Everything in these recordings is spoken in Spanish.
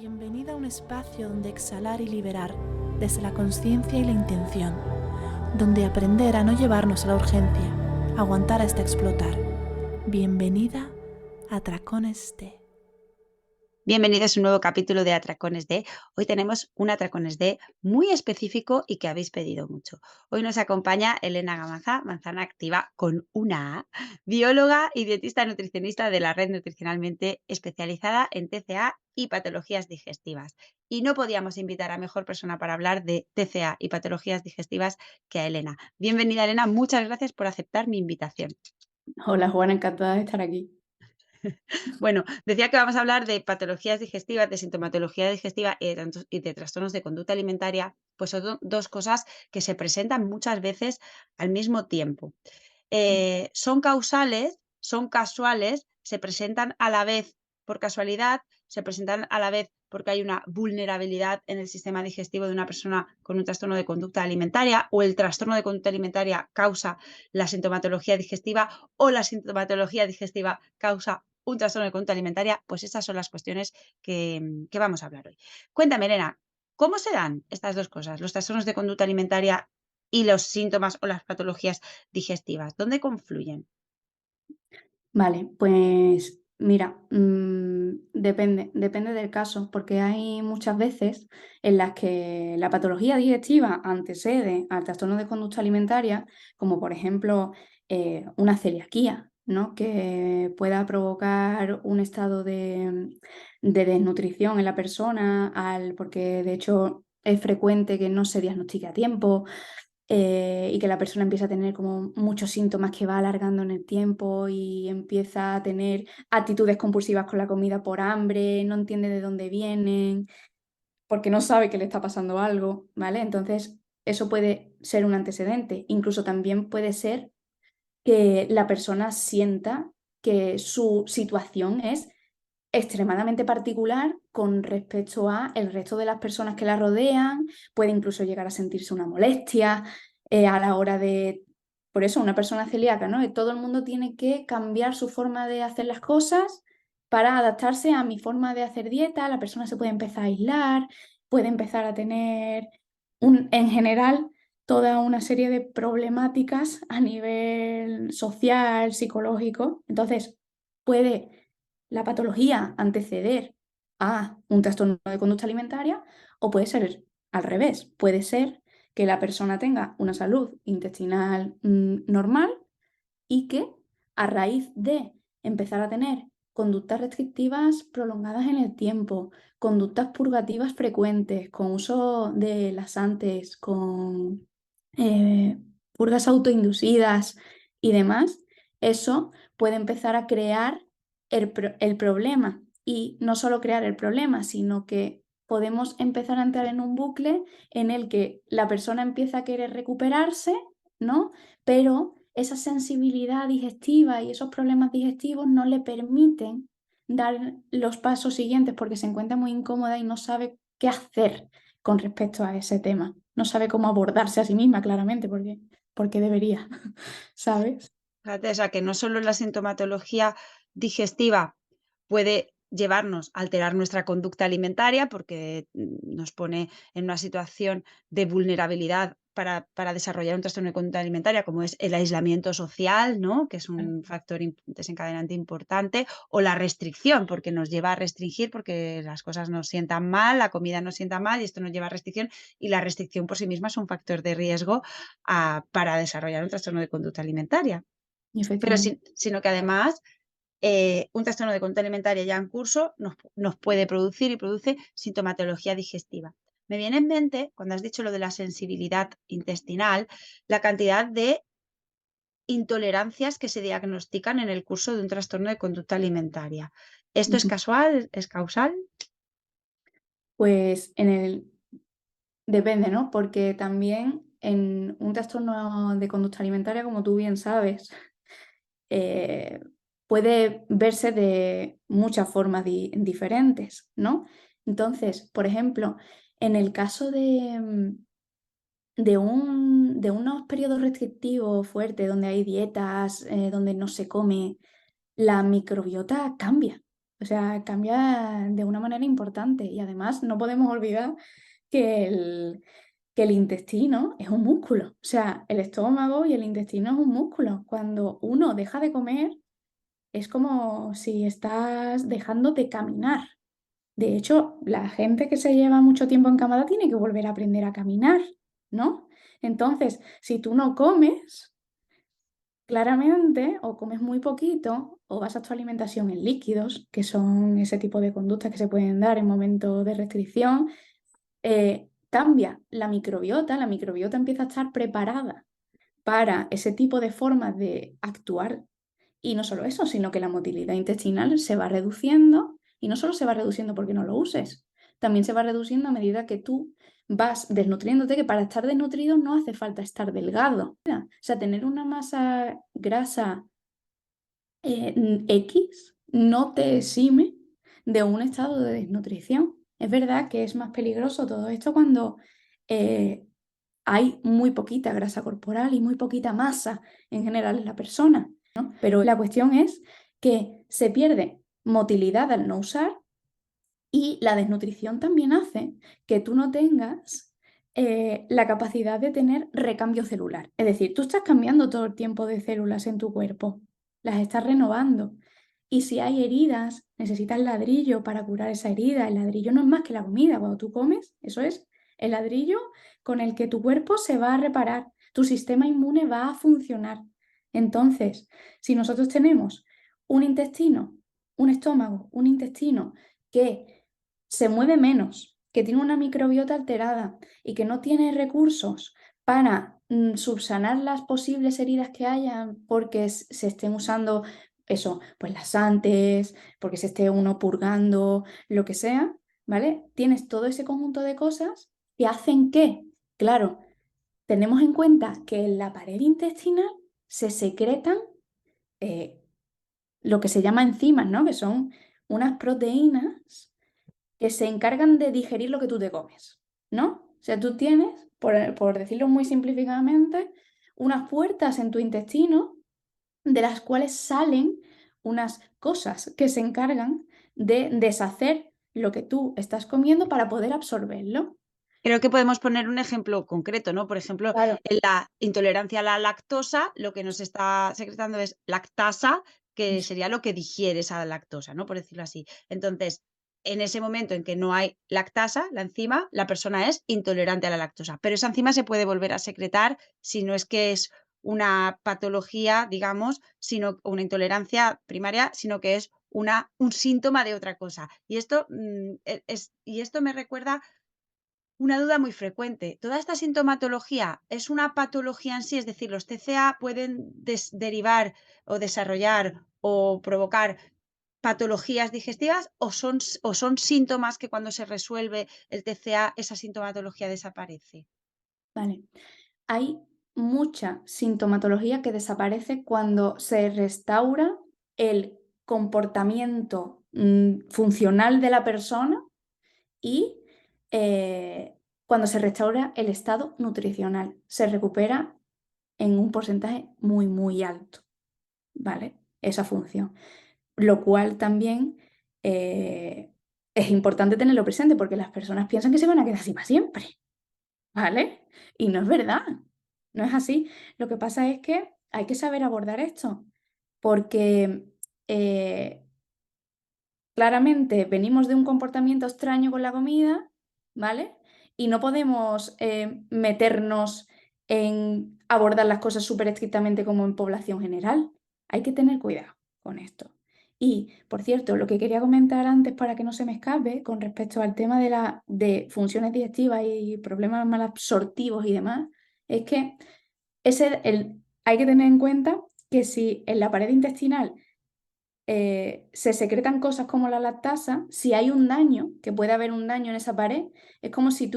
Bienvenida a un espacio donde exhalar y liberar desde la conciencia y la intención, donde aprender a no llevarnos a la urgencia, aguantar hasta explotar. Bienvenida a Atracones D. Bienvenidos a un nuevo capítulo de Atracones D. Hoy tenemos un Atracones D muy específico y que habéis pedido mucho. Hoy nos acompaña Elena Gamaza, Manzana Activa con una A, bióloga y dietista nutricionista de la red nutricionalmente especializada en TCA y patologías digestivas. Y no podíamos invitar a mejor persona para hablar de TCA y patologías digestivas que a Elena. Bienvenida, Elena. Muchas gracias por aceptar mi invitación. Hola Juana, encantada de estar aquí. Bueno, decía que vamos a hablar de patologías digestivas, de sintomatología digestiva y de trastornos de conducta alimentaria, pues son dos cosas que se presentan muchas veces al mismo tiempo. Son causales, son casuales, se presentan a la vez por casualidad, se presentan a la vez porque hay una vulnerabilidad en el sistema digestivo de una persona con un trastorno de conducta alimentaria, o el trastorno de conducta alimentaria causa la sintomatología digestiva, o la sintomatología digestiva causa un trastorno de conducta alimentaria. Pues esas son las cuestiones que vamos a hablar hoy. Cuéntame, Elena, ¿cómo se dan estas dos cosas, los trastornos de conducta alimentaria y los síntomas o las patologías digestivas? ¿Dónde confluyen? Vale, pues mira, depende del caso, porque hay muchas veces en las que la patología digestiva antecede al trastorno de conducta alimentaria, como por ejemplo una celiaquía, ¿no? Que pueda provocar un estado de desnutrición en la persona, porque de hecho es frecuente que no se diagnostique a tiempo. Y que la persona empieza a tener como muchos síntomas que va alargando en el tiempo y empieza a tener actitudes compulsivas con la comida por hambre, no entiende de dónde vienen, porque no sabe que le está pasando algo, ¿vale? Entonces, eso puede ser un antecedente. Incluso también puede ser que la persona sienta que su situación es extremadamente particular con respecto a el resto de las personas que la rodean, puede incluso llegar a sentirse una molestia a la hora de, por eso una persona celíaca, ¿no? Todo el mundo tiene que cambiar su forma de hacer las cosas para adaptarse a mi forma de hacer dieta, la persona se puede empezar a aislar, puede empezar a tener en general toda una serie de problemáticas a nivel social, psicológico. Entonces, puede la patología anteceder a un trastorno de conducta alimentaria, o puede ser al revés. Puede ser que la persona tenga una salud intestinal normal y que a raíz de empezar a tener conductas restrictivas prolongadas en el tiempo, conductas purgativas frecuentes, con uso de laxantes, con eh, purgas autoinducidas y demás, eso puede empezar a crear el problema. Y no solo crear el problema, sino que podemos empezar a entrar en un bucle en el que la persona empieza a querer recuperarse, ¿no? Pero esa sensibilidad digestiva y esos problemas digestivos no le permiten dar los pasos siguientes porque se encuentra muy incómoda y no sabe qué hacer con respecto a ese tema. No sabe cómo abordarse a sí misma, claramente, porque debería, ¿sabes? Fíjate, o sea, que no solo la sintomatología digestiva puede llevarnos a alterar nuestra conducta alimentaria, porque nos pone en una situación de vulnerabilidad para desarrollar un trastorno de conducta alimentaria, como es el aislamiento social, ¿no? Que es un factor desencadenante importante, o la restricción, porque nos lleva a restringir, porque las cosas nos sientan mal, la comida nos sienta mal y esto nos lleva a restricción, y la restricción por sí misma es un factor de riesgo para desarrollar un trastorno de conducta alimentaria. Pero Efectivamente. sino que además un trastorno de conducta alimentaria ya en curso nos puede producir y produce sintomatología digestiva. Me viene en mente, cuando has dicho lo de la sensibilidad intestinal, la cantidad de intolerancias que se diagnostican en el curso de un trastorno de conducta alimentaria. ¿Esto es Ujú. casual? ¿Es causal? Pues depende, ¿no? Porque también en un trastorno de conducta alimentaria, como tú bien sabes, eh, puede verse de muchas formas diferentes, ¿no? Entonces, por ejemplo, en el caso de unos periodos restrictivos fuertes, donde hay dietas, donde no se come, la microbiota cambia. O sea, cambia de una manera importante. Y además no podemos olvidar que el intestino es un músculo. O sea, el estómago y el intestino es un músculo. Cuando uno deja de comer, es como si estás dejando de caminar. De hecho, la gente que se lleva mucho tiempo encamada tiene que volver a aprender a caminar, ¿no? Entonces, si tú no comes, claramente o comes muy poquito o basas tu alimentación en líquidos, que son ese tipo de conductas que se pueden dar en momentos de restricción, cambia la microbiota empieza a estar preparada para ese tipo de formas de actuar. Y no solo eso, sino que la motilidad intestinal se va reduciendo, y no solo se va reduciendo porque no lo uses, también se va reduciendo a medida que tú vas desnutriéndote, que para estar desnutrido no hace falta estar delgado. O sea, tener una masa grasa X no te exime de un estado de desnutrición. Es verdad que es más peligroso todo esto cuando eh, hay muy poquita grasa corporal y muy poquita masa en general en la persona, ¿no? Pero la cuestión es que se pierde motilidad al no usar, y la desnutrición también hace que tú no tengas la capacidad de tener recambio celular. Es decir, tú estás cambiando todo el tiempo de células en tu cuerpo, las estás renovando. Y si hay heridas, necesitas ladrillo para curar esa herida. El ladrillo no es más que la comida. Cuando tú comes, eso es el ladrillo con el que tu cuerpo se va a reparar, tu sistema inmune va a funcionar. Entonces, si nosotros tenemos un intestino, un estómago, un intestino que se mueve menos, que tiene una microbiota alterada y que no tiene recursos para subsanar las posibles heridas que hayan porque se estén usando eso, pues laxantes, porque se esté uno purgando, lo que sea, ¿vale? Tienes todo ese conjunto de cosas que hacen que, claro, tenemos en cuenta que en la pared intestinal se secretan eh, lo que se llama enzimas, ¿no? Que son unas proteínas que se encargan de digerir lo que tú te comes, ¿no? O sea, tú tienes, por decirlo muy simplificadamente, unas puertas en tu intestino de las cuales salen unas cosas que se encargan de deshacer lo que tú estás comiendo para poder absorberlo. Creo que podemos poner un ejemplo concreto, ¿no? Por ejemplo, Claro, en la intolerancia a la lactosa, lo que nos está secretando es lactasa, que eso. sería lo que digiere esa lactosa, ¿no? Por decirlo así. Entonces, en ese momento en que no hay lactasa, la enzima, la persona es intolerante a la lactosa, pero esa enzima se puede volver a secretar si no es que es una patología, digamos, sino una intolerancia primaria, sino que es un síntoma de otra cosa. Y esto, y esto me recuerda una duda muy frecuente. ¿Toda esta sintomatología es una patología en sí? Es decir, ¿los TCA pueden derivar o desarrollar o provocar patologías digestivas o son síntomas que cuando se resuelve el TCA esa sintomatología desaparece? Vale. Hay mucha sintomatología que desaparece cuando se restaura el comportamiento funcional de la persona y cuando se restaura el estado nutricional. Se recupera en un porcentaje muy, muy alto, ¿vale? Esa función. Lo cual también es importante tenerlo presente porque las personas piensan que se van a quedar así para siempre, ¿vale? Y no es verdad, no es así. Lo que pasa es que hay que saber abordar esto porque eh, claramente venimos de un comportamiento extraño con la comida, ¿vale? Y no podemos meternos en abordar las cosas súper estrictamente como en población general. Hay que tener cuidado con esto. Y, por cierto, lo que quería comentar antes para que no se me escape con respecto al tema de funciones digestivas y problemas malabsortivos y demás, es que hay que tener en cuenta que si en la pared intestinal se secretan cosas como la lactasa, si hay un daño, que puede haber un daño en esa pared, es como si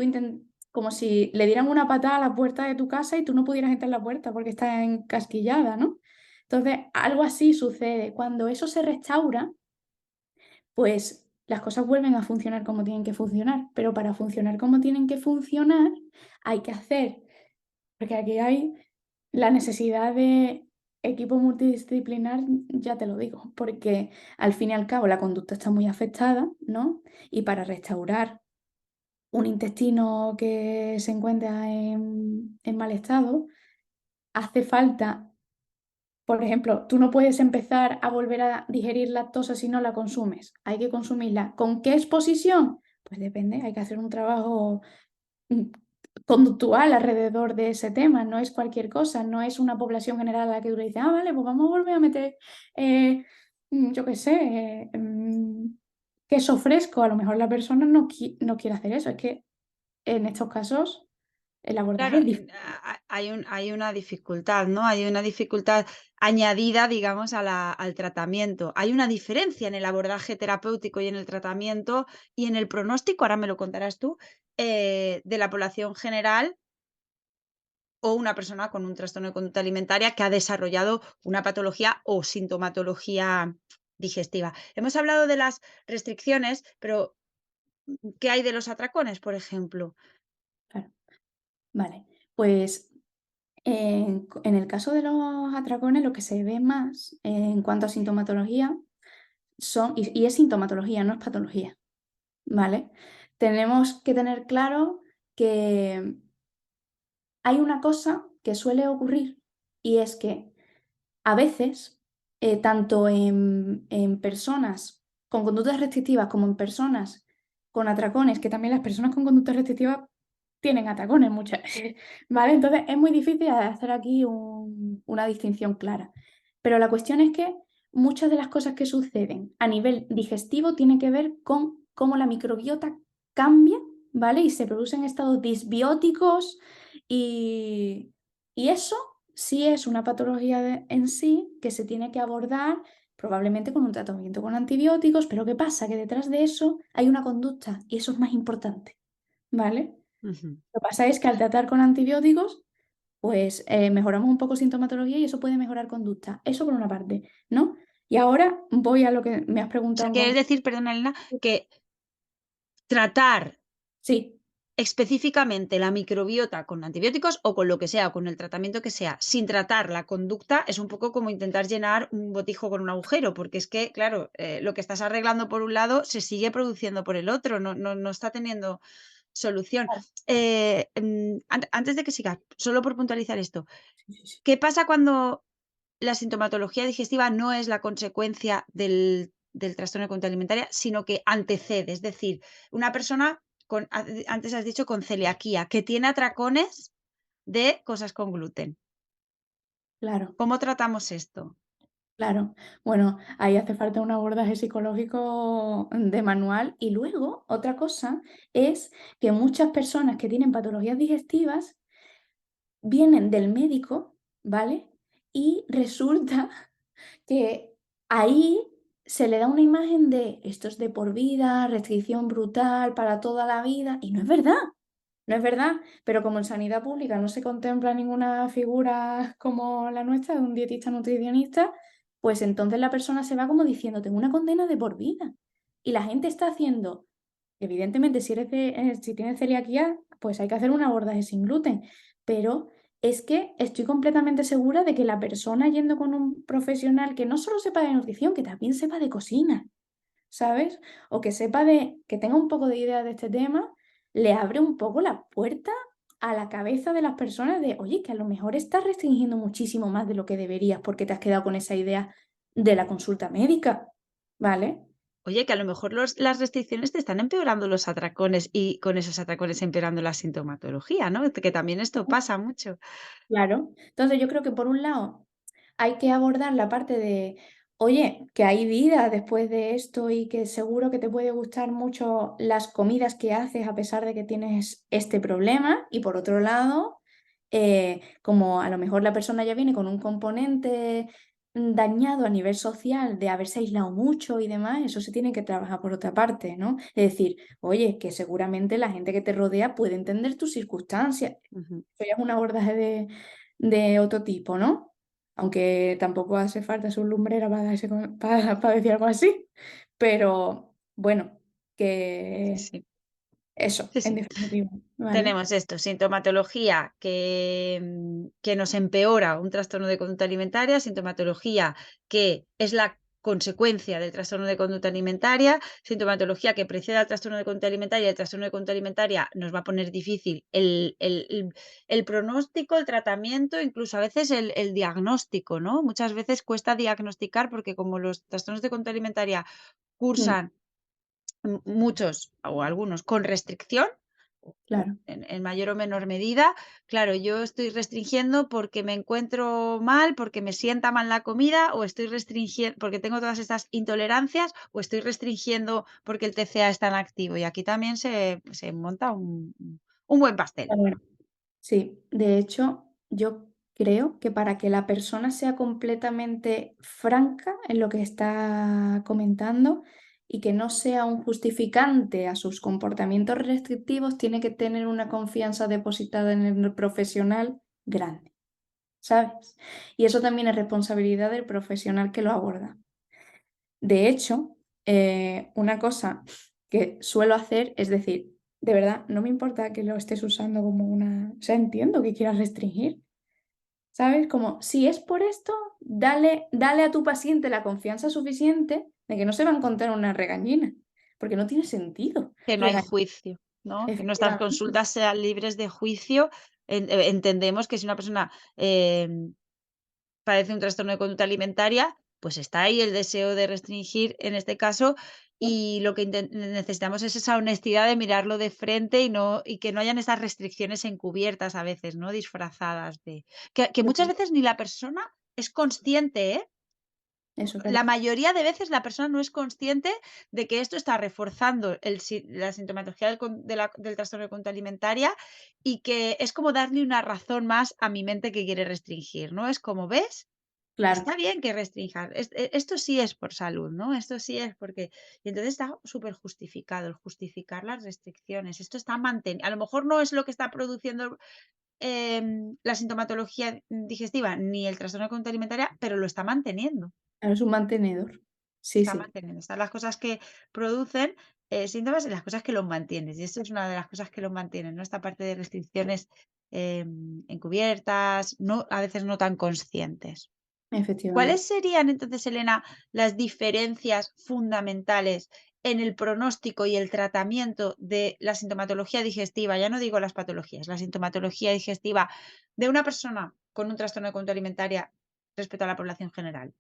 como si le dieran una patada a la puerta de tu casa y tú no pudieras entrar en la puerta porque está encasquillada, ¿no? Entonces, algo así sucede. Cuando eso se restaura, pues las cosas vuelven a funcionar como tienen que funcionar, pero para funcionar como tienen que funcionar hay que hacer, porque aquí hay la necesidad de equipo multidisciplinar ya te lo digo, porque al fin y al cabo la conducta está muy afectada, ¿no? Y para restaurar un intestino que se encuentra en mal estado, hace falta, por ejemplo, tú no puedes empezar a volver a digerir lactosa si no la consumes, hay que consumirla. ¿Con qué exposición? Pues depende, hay que hacer un trabajo mm, conductual alrededor de ese tema, no es cualquier cosa, no es una población general a la que tú le dices, ah, vale, pues vamos a volver a meter, yo qué sé, queso fresco. A lo mejor la persona no quiere hacer eso, es que en estos casos el Claro, abordaje es diferente. hay una dificultad, ¿no? Hay una dificultad añadida, digamos, al tratamiento. Hay una diferencia en el abordaje terapéutico y en el tratamiento y en el pronóstico, ahora me lo contarás tú, de la población general o una persona con un trastorno de conducta alimentaria que ha desarrollado una patología o sintomatología digestiva. Hemos hablado de las restricciones, pero ¿qué hay de los atracones, por ejemplo? Claro. Vale, pues en el caso de los atracones, lo que se ve más en cuanto a sintomatología y es sintomatología, no es patología, ¿vale? Tenemos que tener claro que hay una cosa que suele ocurrir y es que a veces, tanto en personas con conductas restrictivas como en personas con atracones, que también las personas con conductas restrictivas tienen atracones muchas veces, ¿vale? Entonces es muy difícil hacer aquí una distinción clara. Pero la cuestión es que muchas de las cosas que suceden a nivel digestivo tienen que ver con cómo la microbiota cambia, ¿vale? Y se producen estados disbióticos y, y eso sí es una patología en sí que se tiene que abordar probablemente con un tratamiento con antibióticos, pero ¿qué pasa? Que detrás de eso hay una conducta y eso es más importante, ¿vale? Ujú. Lo que pasa es que al tratar con antibióticos, pues mejoramos un poco sintomatología y eso puede mejorar conducta. Eso por una parte, ¿no? Y ahora voy a lo que me has O preguntado sea, en quieres concreto. decir, perdona, Elena, que tratar Sí, específicamente la microbiota con antibióticos o con lo que sea, con el tratamiento que sea, sin tratar la conducta, es un poco como intentar llenar un botijo con un agujero, porque es que, claro, lo que estás arreglando por un lado se sigue produciendo por el otro, no está teniendo solución. claro. Antes de que sigas, solo por puntualizar esto, Sí, sí, sí. ¿qué pasa cuando la sintomatología digestiva no es la consecuencia del trastorno de conducta alimentaria, sino que antecede? Es decir, una persona con, antes has dicho con celiaquía, que tiene atracones de cosas con gluten. Claro. ¿Cómo tratamos esto? Claro, bueno, ahí hace falta un abordaje psicológico de manual y luego otra cosa es que muchas personas que tienen patologías digestivas vienen del médico, ¿vale? Y resulta que ahí se le da una imagen de esto es de por vida, restricción brutal para toda la vida y no es verdad. No es verdad, pero como en sanidad pública no se contempla ninguna figura como la nuestra, de un dietista nutricionista, pues entonces la persona se va como diciendo, tengo una condena de por vida. Y la gente está haciendo, evidentemente, si tienes celiaquía, pues hay que hacer un abordaje sin gluten, pero es que estoy completamente segura de que la persona yendo con un profesional que no solo sepa de nutrición, que también sepa de cocina, ¿sabes? O que sepa que tenga un poco de idea de este tema, le abre un poco la puerta a la cabeza de las personas de, oye, que a lo mejor estás restringiendo muchísimo más de lo que deberías porque te has quedado con esa idea de la consulta médica, ¿vale? Oye, que a lo mejor las restricciones te están empeorando los atracones y con esos atracones empeorando la sintomatología, ¿no? Que también esto pasa mucho. Claro. Entonces yo creo que por un lado hay que abordar la parte de, oye, que hay vida después de esto y que seguro que te puede gustar mucho las comidas que haces a pesar de que tienes este problema. Y por otro lado, como a lo mejor la persona ya viene con un componente dañado a nivel social de haberse aislado mucho y demás, eso se tiene que trabajar por otra parte, ¿no? Es decir, oye, que seguramente la gente que te rodea puede entender tus circunstancias. Ujú. Eso ya es un abordaje de otro tipo, ¿no? Aunque tampoco hace falta ser lumbrera para, para decir algo así. Pero bueno, Sí, que, sí. Eso, Sí, en sí. definitiva, ¿vale? Tenemos esto, sintomatología que nos empeora un trastorno de conducta alimentaria, sintomatología que es la consecuencia del trastorno de conducta alimentaria, sintomatología que precede al trastorno de conducta alimentaria, el trastorno de conducta alimentaria nos va a poner difícil el pronóstico, el tratamiento, incluso a veces el diagnóstico, ¿no? Muchas veces cuesta diagnosticar porque como los trastornos de conducta alimentaria Mm, cursan muchos o algunos con restricción, o claro, en mayor o menor medida. Claro, yo estoy restringiendo porque me encuentro mal, porque me sienta mal la comida, o estoy restringiendo porque tengo todas estas intolerancias, o estoy restringiendo porque el TCA está en activo. Y aquí también se monta un buen pastel. claro. Sí, de hecho, yo creo que para que la persona sea completamente franca en lo que está comentando y que no sea un justificante a sus comportamientos restrictivos, tiene que tener una confianza depositada en el profesional grande, ¿sabes? Y eso también es responsabilidad del profesional que lo aborda. De hecho, una cosa que suelo hacer es decir, de verdad, no me importa que lo estés usando como una... O sea, entiendo que quieras restringir, ¿sabes? Como, si es por esto, dale a tu paciente la confianza suficiente de que no se va a encontrar una regañina, porque no tiene sentido Que no hay regañar. juicio, ¿no? Que nuestras Efectivamente, consultas sean libres de juicio. Entendemos que si una persona, padece un trastorno de conducta alimentaria, pues está ahí el deseo de restringir en este caso, y lo que necesitamos es esa honestidad de mirarlo de frente y que no hayan esas restricciones encubiertas a veces, ¿no? Disfrazadas de que muchas veces ni la persona es consciente, ¿eh? eso, La claro. mayoría de veces la persona no es consciente de que esto está reforzando la sintomatología del trastorno de conducta alimentaria, y que es como darle una razón más a mi mente que quiere restringir, ¿no? Es como, ¿ves? Claro, Está bien que restrinjas. Esto sí es por salud, ¿no? Esto sí es porque. Y entonces está súper justificado el justificar las restricciones. Esto está manteniendo. A lo mejor no es lo que está produciendo la sintomatología digestiva ni el trastorno de conducta alimentaria, pero lo está manteniendo. claro, es un mantenedor. Sí, Está sí, manteniendo. Están las cosas que producen síntomas y las cosas que los mantienen. Y esto es una de las cosas que los mantienen, ¿no? Esta parte de restricciones encubiertas, no, a veces no tan conscientes. efectivamente. ¿Cuáles serían entonces, Elena, las diferencias fundamentales en el pronóstico y el tratamiento de la sintomatología digestiva? Ya no digo las patologías, la sintomatología digestiva de una persona con un trastorno de conducta alimentaria respecto a la población general.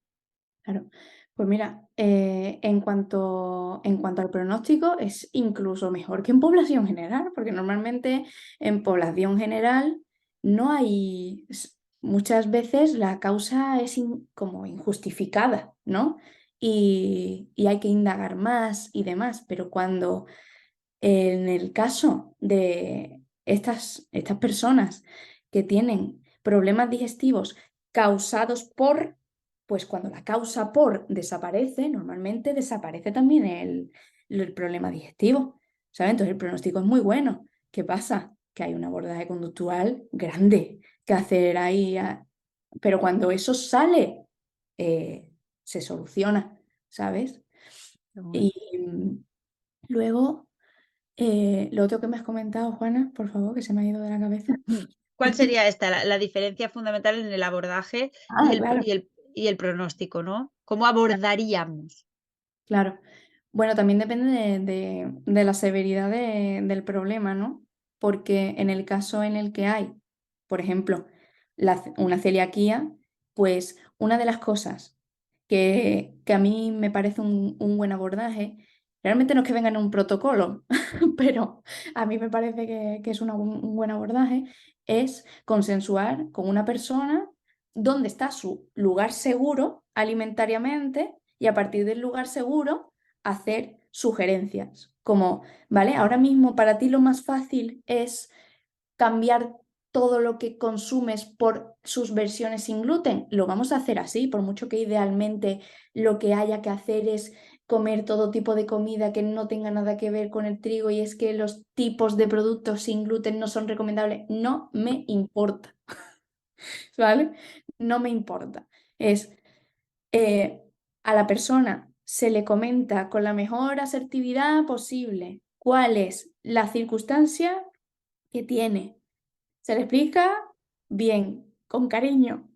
Claro. Pues mira, en cuanto al pronóstico, es incluso mejor que en población general, porque normalmente en población general no hay, muchas veces la causa es como injustificada, ¿no? Y hay que indagar más y demás, pero cuando en el caso de estas personas que tienen problemas digestivos causados por, pues cuando la causa por desaparece, normalmente desaparece también el problema digestivo, ¿sabes? Entonces el pronóstico es muy bueno. ¿Qué pasa? Que hay un abordaje conductual grande que hacer ahí, pero cuando eso sale, se soluciona, ¿sabes? Qué bueno. Y luego... lo otro que me has comentado, Juana, por favor, que se me ha ido de la cabeza. ¿Cuál sería esta, la diferencia fundamental en el abordaje y Ah, claro, el pronóstico, ¿no? ¿Cómo abordaríamos? claro. Bueno, también depende de la severidad del problema, ¿no? Porque en el caso en el que hay, por ejemplo, una celiaquía, pues una de las cosas que a mí me parece un buen abordaje, realmente no es que venga en un protocolo, pero a mí me parece que es un buen abordaje, es consensuar con una persona dónde está su lugar seguro alimentariamente y a partir del lugar seguro hacer sugerencias, como, ¿vale? Ahora mismo para ti lo más fácil es cambiar todo lo que consumes por sus versiones sin gluten. Lo vamos a hacer así, por mucho que idealmente lo que haya que hacer es comer todo tipo de comida que no tenga nada que ver con el trigo y es que los tipos de productos sin gluten no son recomendables. No me importa, ¿vale? No me importa. Es eh, a la persona se le comenta con la mejor asertividad posible cuál es la circunstancia que tiene. Se le explica bien, con cariño.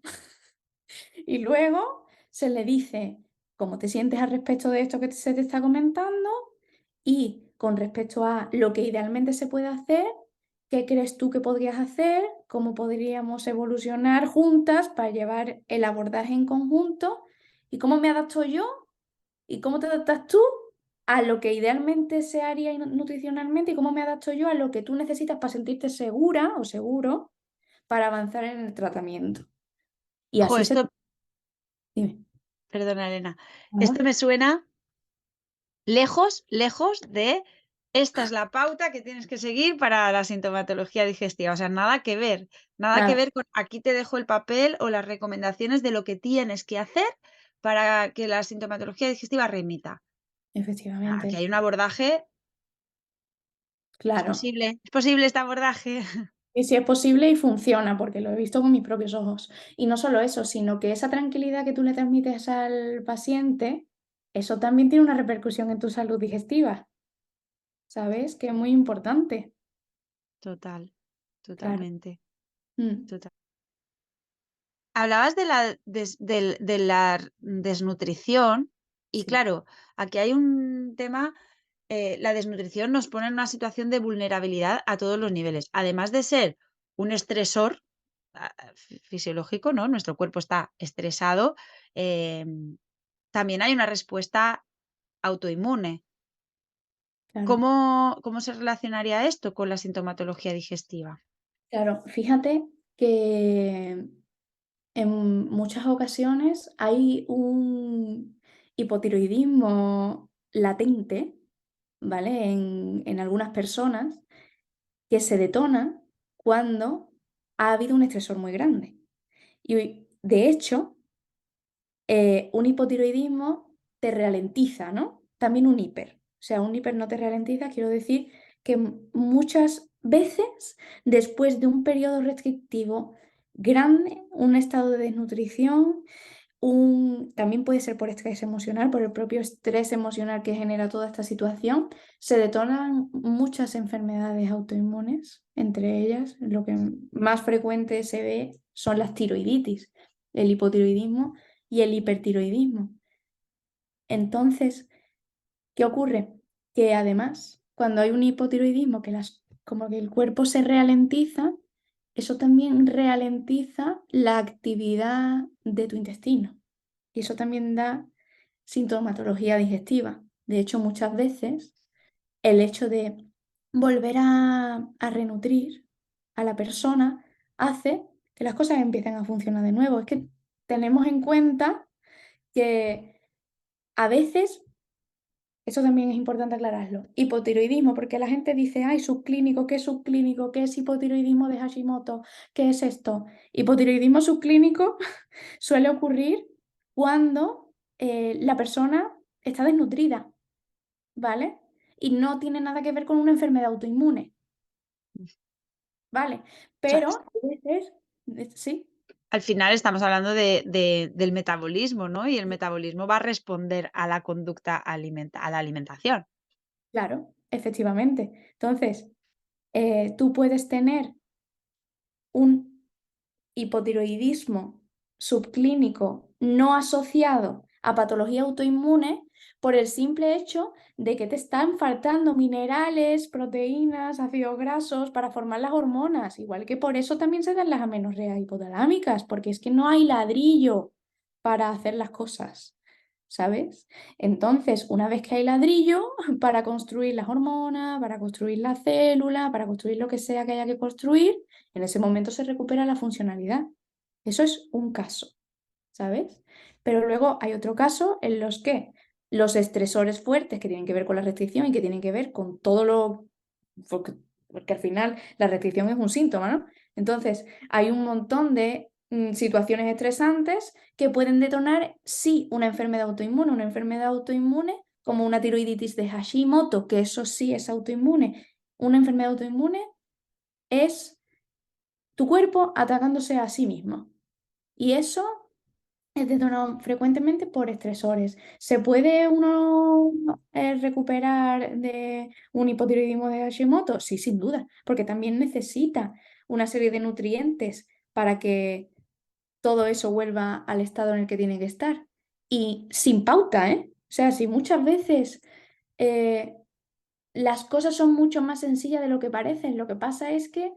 Y luego se le dice cómo te sientes al respecto de esto que se te está comentando y con respecto a lo que idealmente se puede hacer, qué crees tú que podrías hacer, cómo podríamos evolucionar juntas para llevar el abordaje en conjunto y cómo me adapto yo y cómo te adaptas tú a lo que idealmente se haría nutricionalmente y cómo me adapto yo a lo que tú necesitas para sentirte segura o seguro para avanzar en el tratamiento. Y Jo, así se... esto, Dime. perdona, Elena, Nada. esto me suena lejos, lejos de esta es la pauta que tienes que seguir para la sintomatología digestiva. O sea, nada que Nada, ver con aquí te dejo el papel o las recomendaciones de lo que tienes que hacer para que la sintomatología digestiva remita. Aquí efectivamente. hay un abordaje, Claro. es posible este abordaje. Y si es posible y funciona, porque lo he visto con mis propios ojos. Y no solo eso, sino que esa tranquilidad que tú le transmites al paciente, eso también tiene una repercusión en tu salud digestiva, ¿sabes? Que es muy importante. Total, Claro. totalmente, Mm, total. Hablabas de la desnutrición y sí, claro, aquí hay un tema, la desnutrición nos pone en una situación de vulnerabilidad a todos los niveles. Además de ser un estresor fisiológico, ¿no? Nuestro cuerpo está estresado, también hay una respuesta autoinmune. claro. ¿Cómo se relacionaría esto con la sintomatología digestiva? Claro, fíjate que en muchas ocasiones hay un hipotiroidismo latente, ¿vale? En algunas personas que se detona cuando ha habido un estresor muy grande. Y de hecho, un hipotiroidismo te ralentiza, ¿no? También un hiper. O sea, un hiper no te ralentiza, quiero decir que muchas veces, después de un periodo restrictivo grande, un estado de desnutrición, también puede ser por estrés emocional, por el propio estrés emocional que genera toda esta situación, se detonan muchas enfermedades autoinmunes, entre ellas lo que más frecuente se ve son las tiroiditis, el hipotiroidismo y el hipertiroidismo. Entonces, ¿qué ocurre? Que además, cuando hay un hipotiroidismo, como que el cuerpo se ralentiza, eso también ralentiza la actividad de tu intestino. Y eso también da sintomatología digestiva. De hecho, muchas veces el hecho de volver a renutrir a la persona hace que las cosas empiecen a funcionar de nuevo. Es que tenemos en cuenta que a veces, eso también es importante aclararlo, hipotiroidismo, porque la gente dice, ay, subclínico, ¿qué es subclínico? ¿Qué es hipotiroidismo de Hashimoto? ¿Qué es esto? Hipotiroidismo subclínico suele ocurrir cuando la persona está desnutrida, ¿vale? Y no tiene nada que ver con una enfermedad autoinmune, ¿vale? O sea, Pero a veces, sí, al final estamos hablando del metabolismo, ¿no? Y el metabolismo va a responder a la conducta a la alimentación. claro, efectivamente. Entonces, tú puedes tener un hipotiroidismo subclínico no asociado a patología autoinmune por el simple hecho de que te están faltando minerales, proteínas, ácidos grasos para formar las hormonas, igual que por eso también se dan las amenorreas hipotalámicas, porque es que no hay ladrillo para hacer las cosas, ¿sabes? Entonces, una vez que hay ladrillo para construir las hormonas, para construir la célula, para construir lo que sea que haya que construir, en ese momento se recupera la funcionalidad. Eso es un caso, ¿sabes? Pero luego hay otro caso en los que los estresores fuertes que tienen que ver con la restricción y que tienen que ver con todo lo... Porque, porque al final la restricción es un síntoma, ¿no? Entonces, hay un montón de situaciones estresantes que pueden detonar, sí, una enfermedad autoinmune como una tiroiditis de Hashimoto, que eso sí es autoinmune. Una enfermedad autoinmune es tu cuerpo atacándose a sí mismo. Y eso es detonado frecuentemente por estresores. ¿Se puede uno recuperar de un hipotiroidismo de Hashimoto? Sí, sin duda, porque también necesita una serie de nutrientes para que todo eso vuelva al estado en el que tiene que estar. Y sin pauta, ¿eh? O sea, si muchas veces eh, las cosas son mucho más sencillas de lo que parecen, lo que pasa es que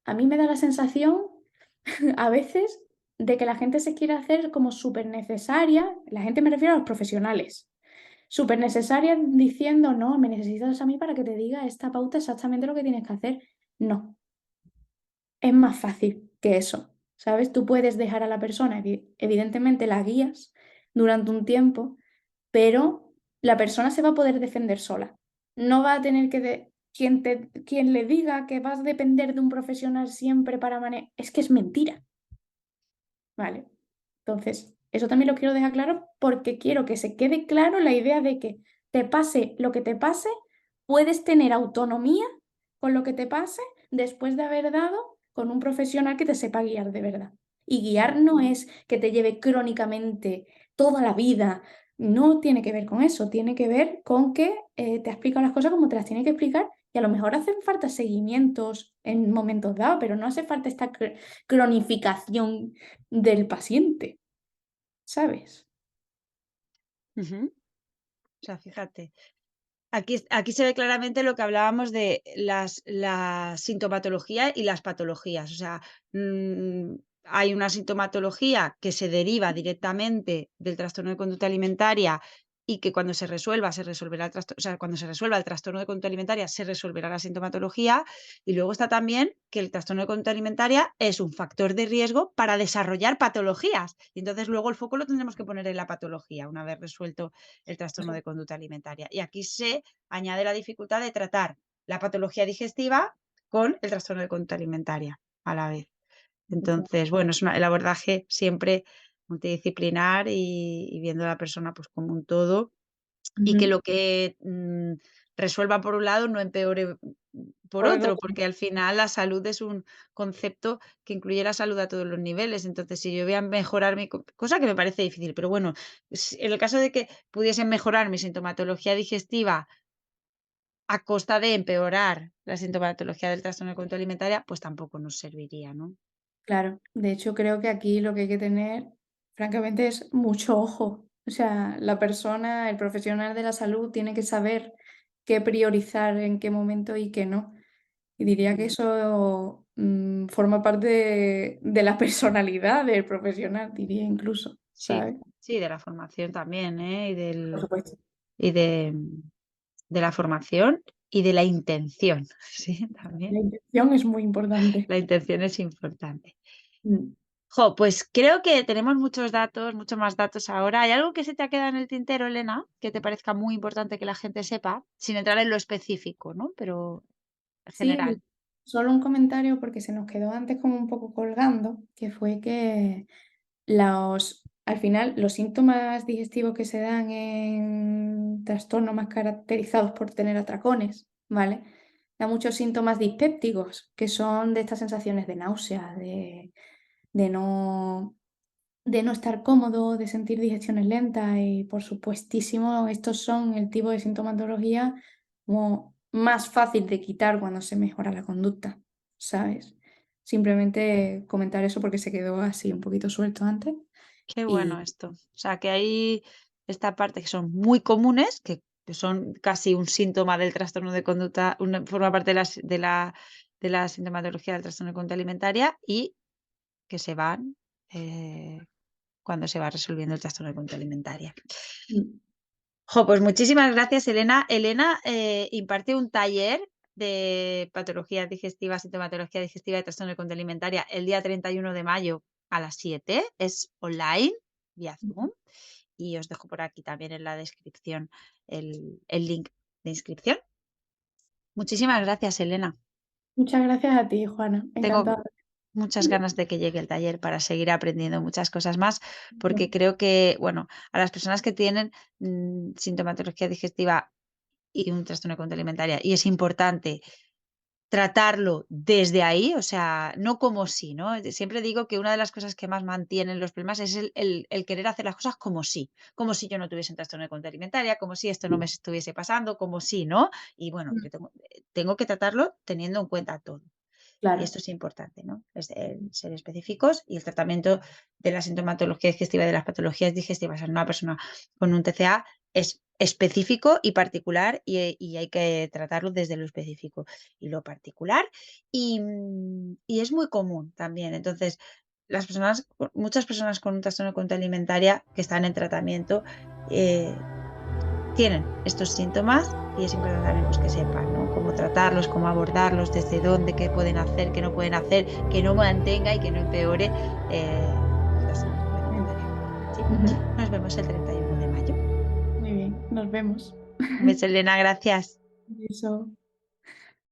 a mí me da la sensación a veces de que la gente se quiere hacer como súper necesaria, la gente me refiero a los profesionales, súper necesaria diciendo, no, me necesitas a mí para que te diga esta pauta exactamente lo que tienes que hacer. No, es más fácil que eso, ¿sabes? Tú puedes dejar a la persona, evidentemente la guías durante un tiempo, pero la persona se va a poder defender sola. No va a tener que quien le diga que vas a depender de un profesional siempre para manejar, es que es mentira, ¿vale? Entonces, eso también lo quiero dejar claro porque quiero que se quede claro la idea de que te pase lo que te pase, puedes tener autonomía con lo que te pase después de haber dado con un profesional que te sepa guiar de verdad. Y guiar no es que te lleve crónicamente toda la vida, no tiene que ver con eso, tiene que ver con que te ha explicado las cosas como te las tiene que explicar y a lo mejor hacen falta seguimientos en momentos dados, pero no hace falta esta cronificación del paciente, ¿sabes? Ujú. O sea, fíjate. Aquí se ve claramente lo que hablábamos de la sintomatología y las patologías. O sea, hay una sintomatología que se deriva directamente del trastorno de conducta alimentaria y que cuando se resolverá o sea, cuando se resuelva el trastorno de conducta alimentaria, se resolverá la sintomatología. Y luego está también que el trastorno de conducta alimentaria es un factor de riesgo para desarrollar patologías. Y entonces luego el foco lo tendremos que poner en la patología, una vez resuelto el trastorno de conducta alimentaria. Y aquí se añade la dificultad de tratar la patología digestiva con el trastorno de conducta alimentaria a la vez. Entonces, bueno, es el abordaje siempre multidisciplinar y viendo a la persona pues como un todo y que Ujú. lo que resuelva por un lado no empeore por Por el otro, otro, porque al final la salud es un concepto que incluye la salud a todos los niveles. Entonces, si yo voy a mejorar cosa que me parece difícil, pero bueno, en el caso de que pudiesen mejorar mi sintomatología digestiva a costa de empeorar la sintomatología del trastorno de conducta alimentaria, pues tampoco nos serviría, ¿no? claro. De hecho, creo que aquí lo que hay que tener, francamente, es mucho ojo. O sea, la persona, el profesional de la salud tiene que saber qué priorizar en qué momento y qué no. Y diría que Ujú. eso forma parte de la personalidad del profesional, diría incluso, Sí, ¿sabes? sí, de la formación también, ¿eh? Por supuesto. Y de la formación y de la intención, sí, también. La intención es muy importante. La intención es importante. Mm. Pues creo que tenemos muchos datos, muchos más datos ahora. ¿Hay algo que se te ha quedado en el tintero, Elena, que te parezca muy importante que la gente sepa, sin entrar en lo específico, ¿no? Pero en Sí, general. solo un comentario porque se nos quedó antes como un poco colgando, que fue que al final los síntomas digestivos que se dan en trastornos más caracterizados por tener atracones, ¿vale? Da muchos síntomas dispépticos, que son de estas sensaciones de náusea, de no, de no estar cómodo, de sentir digestiones lentas y por supuestísimo estos son el tipo de sintomatología como más fácil de quitar cuando se mejora la conducta, ¿sabes? Simplemente comentar eso porque se quedó así un poquito suelto antes. Qué bueno Y esto. O sea, que hay esta parte que son muy comunes, que son casi un síntoma del trastorno de conducta, forma parte de la sintomatología del trastorno de conducta alimentaria y que se van cuando se va resolviendo el trastorno de conducta alimentaria. mm, Pues muchísimas gracias, Elena. Elena imparte un taller de patologías digestivas, sintomatología digestiva y trastorno de conducta alimentaria el día 31 de mayo a las 7. Es online, vía Zoom. Y os dejo por aquí también en la descripción el link de inscripción. Muchísimas gracias, Elena. muchas gracias a ti, Juana. Tengo Encantada. muchas ganas de que llegue el taller para seguir aprendiendo muchas cosas más, porque creo que, bueno, a las personas que tienen sintomatología digestiva y un trastorno de conducta alimentaria, y es importante tratarlo desde ahí, o sea, no como si, ¿no? Siempre digo que una de las cosas que más mantienen los problemas es el querer hacer las cosas como si yo no tuviese un trastorno de conducta alimentaria, como si esto no me estuviese pasando, como si, ¿no? Y bueno, Mm, yo tengo que tratarlo teniendo en cuenta todo. Y claro, esto es importante, ¿no? Es el ser específicos y el tratamiento de la sintomatología digestiva y de las patologías digestivas en una persona con un TCA es específico y particular y hay que tratarlo desde lo específico y lo particular y es muy común también. Entonces, muchas personas con un trastorno de conducta alimentaria que están en tratamiento eh, tienen estos síntomas y es importante también pues, que sepan, ¿no? Cómo tratarlos, cómo abordarlos, desde dónde, qué pueden hacer, qué no pueden hacer, que no mantenga y que no empeore el trastorno de conducta alimentaria. ¿Sí? ujú, Nos vemos el 31 de mayo. muy bien, nos vemos. Un beso, Elena, gracias. Eso.